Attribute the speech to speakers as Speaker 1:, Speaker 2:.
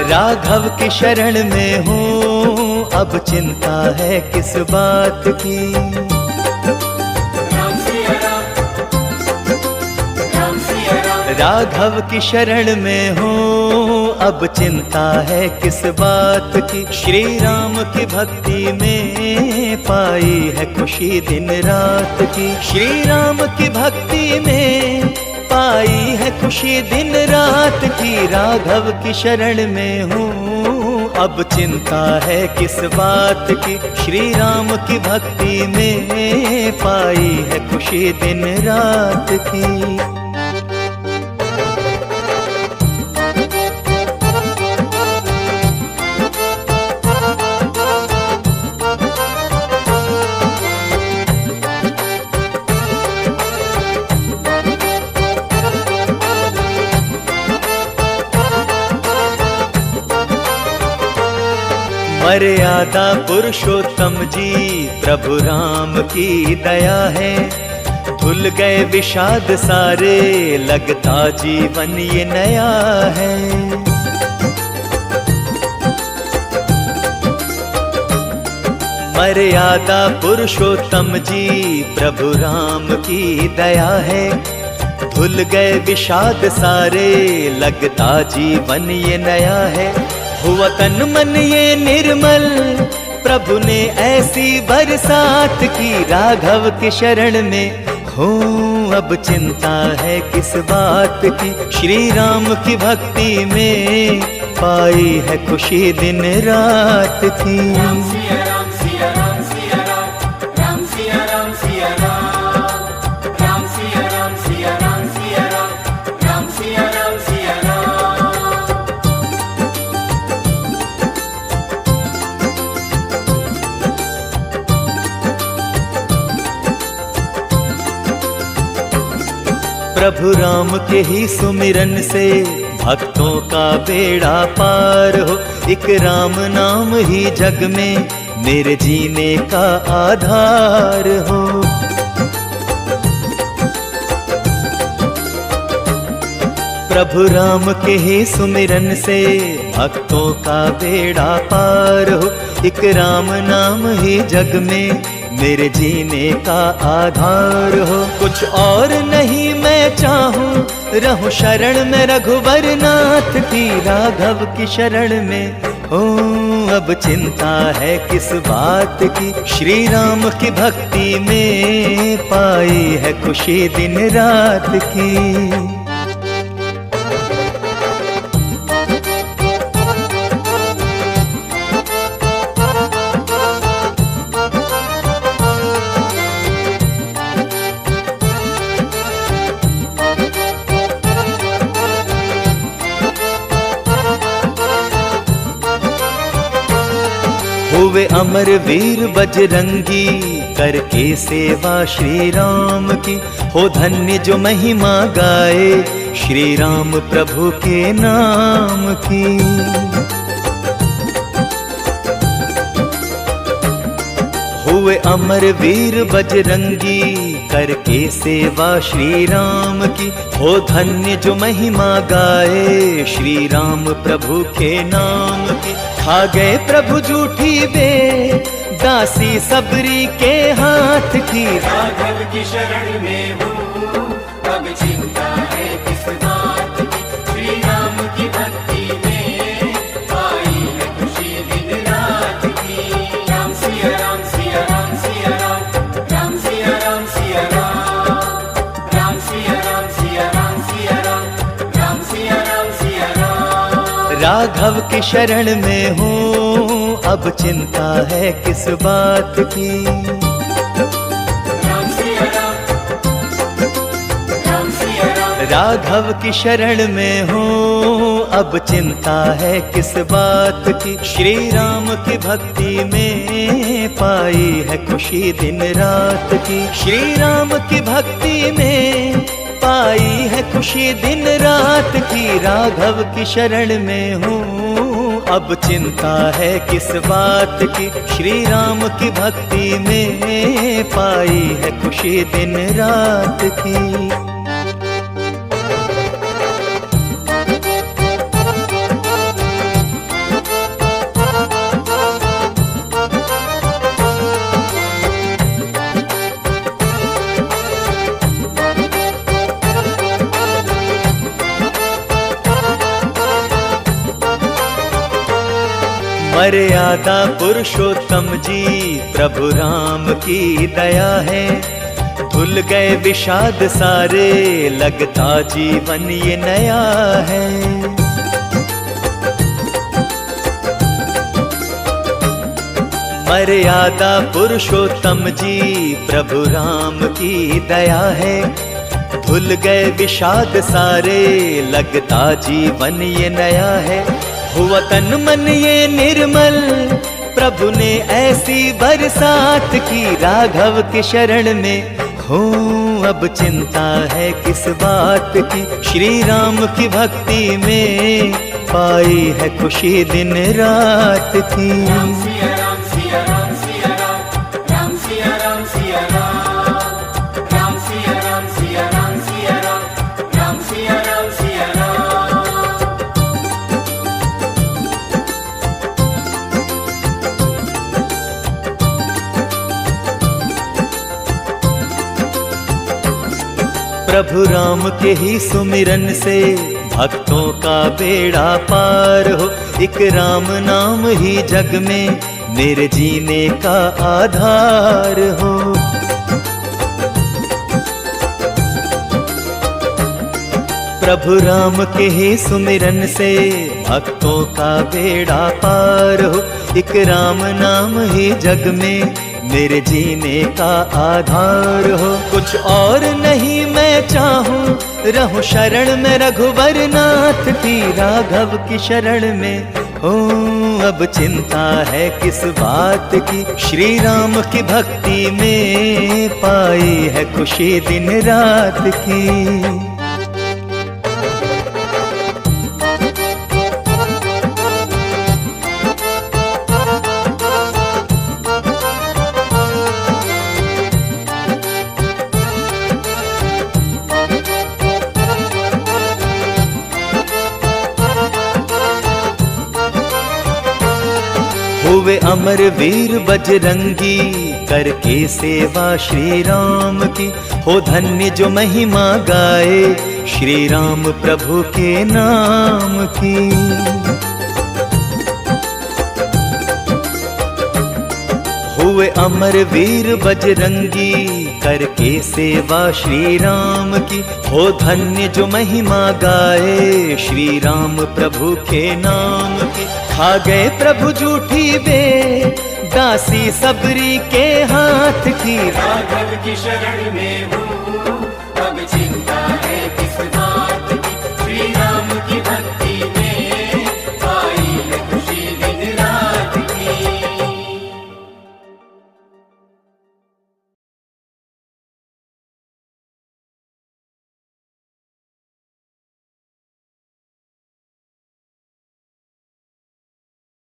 Speaker 1: राघव की शरण में हूँ, अब चिंता है किस बात की। राघव की शरण में हूँ, अब चिंता है किस बात की। श्री राम की भक्ति में पाई है खुशी दिन रात की। श्री राम की भक्ति में पाई है खुशी दिन रात की। राघव की शरण में हूँ, अब चिंता है किस बात की। श्री राम की भक्ति में पाई है खुशी दिन रात की। मर्यादा पुरुषोत्तम जी प्रभु राम की दया है। धुल गए विषाद सारे, लगता जीवन ये नया है। मर्यादा पुरुषोत्तम जी प्रभु राम की दया है। धुल गए विषाद सारे, लगता जीवन ये नया है। हुआ तन मन ये निर्मल, प्रभु ने ऐसी बरसात की। राघव की शरण में हूँ, अब चिंता है किस बात की। श्री राम की भक्ति में पाई है खुशी दिन रात की। प्रभु राम के ही सुमिरन से भक्तों का बेड़ा पार हो। एक राम नाम ही जग में मेरे जीने का आधार हो। प्रभु राम के ही सुमिरन से भक्तों का बेड़ा पार हो। एक राम नाम ही जग में मेरे जीने का आधार हो। कुछ और नहीं मैं चाहूँ, रहूं शरण में रघुवर नाथ की। राघव की शरण में हूँ, अब चिंता है किस बात की। श्री राम की भक्ति में पाई है खुशी दिन रात की। हुए अमर वीर बजरंगी, करके सेवा श्री राम की। हो धन्य जो महिमा गाए, श्री राम प्रभु के नाम की। हुए अमर वीर बजरंगी, करके सेवा श्री राम की। हो धन्य जो महिमा गाए, श्री राम प्रभु के नाम की। खा गए प्रभु झूठी बे दासी सबरी के हाथ की।
Speaker 2: राघव की शरण में हूँ, अब चिंता है किस बात की। श्री राम की भक्ति में पाई है खुशी दिन रात की। राम सिया राम सिया राम सिया राम, राम सिया राम सिया राम, राम सिया राम सिया राम सिया राम, राम सिया राम सिया राम।
Speaker 1: राघव की शरण में हूँ, अब चिंता है किस बात की।
Speaker 2: राम सिया राम, राम सिया राम।
Speaker 1: राघव की शरण में हूँ, अब चिंता है किस बात की। श्री राम की भक्ति में पाई है खुशी दिन रात की। श्री राम की भक्ति में पाई है खुशी दिन रात की, राघव की शरण में हूँ अब चिंता है किस बात की, श्री राम की भक्ति में पाई है खुशी दिन रात की। मर्यादा पुरुषोत्तम जी प्रभु राम की दया है, धुल गए विषाद सारे लगता जीवन ये नया है। मर्यादा पुरुषोत्तम जी प्रभु राम की दया है, धुल गए विषाद सारे लगता जीवन ये नया है। हुआ तन मन ये निर्मल प्रभु ने ऐसी बरसात की, राघव के शरण में हूँ अब चिंता है किस बात की, श्री राम की भक्ति में पाई है खुशी दिन रात की।
Speaker 2: राम सिया राम सिया राम सिया राम, राम सिया राम सिया राम, राम सिया राम सिया राम सिया राम, राम सिया राम सिया राम।
Speaker 1: प्रभु राम के ही सुमिरन से भक्तों का बेड़ा पार हो, एक राम नाम ही जग में मेरे जीने का आधार हो। प्रभु राम के ही सुमिरन से भक्तों का बेड़ा पार हो, एक राम नाम ही जग में मेरे जीने का आधार हो। कुछ और नहीं मैं चाहूं, रहूं शरण में रघुवर नाथ की, राघव की शरण में हूँ अब चिंता है किस बात की, श्री राम की भक्ति में पाई है खुशी दिन रात की। हुए अमर वीर बजरंगी करके सेवा श्री राम की, हो धन्य जो महिमा गाए श्री राम प्रभु के नाम की। हुए अमर वीर बजरंगी करके सेवा श्री राम की, हो धन्य जो महिमा गाए श्री राम प्रभु के नाम की। खा गए प्रभु झूठी बे दासी सबरी के हाथ की,
Speaker 2: राघव की शरण में हूँ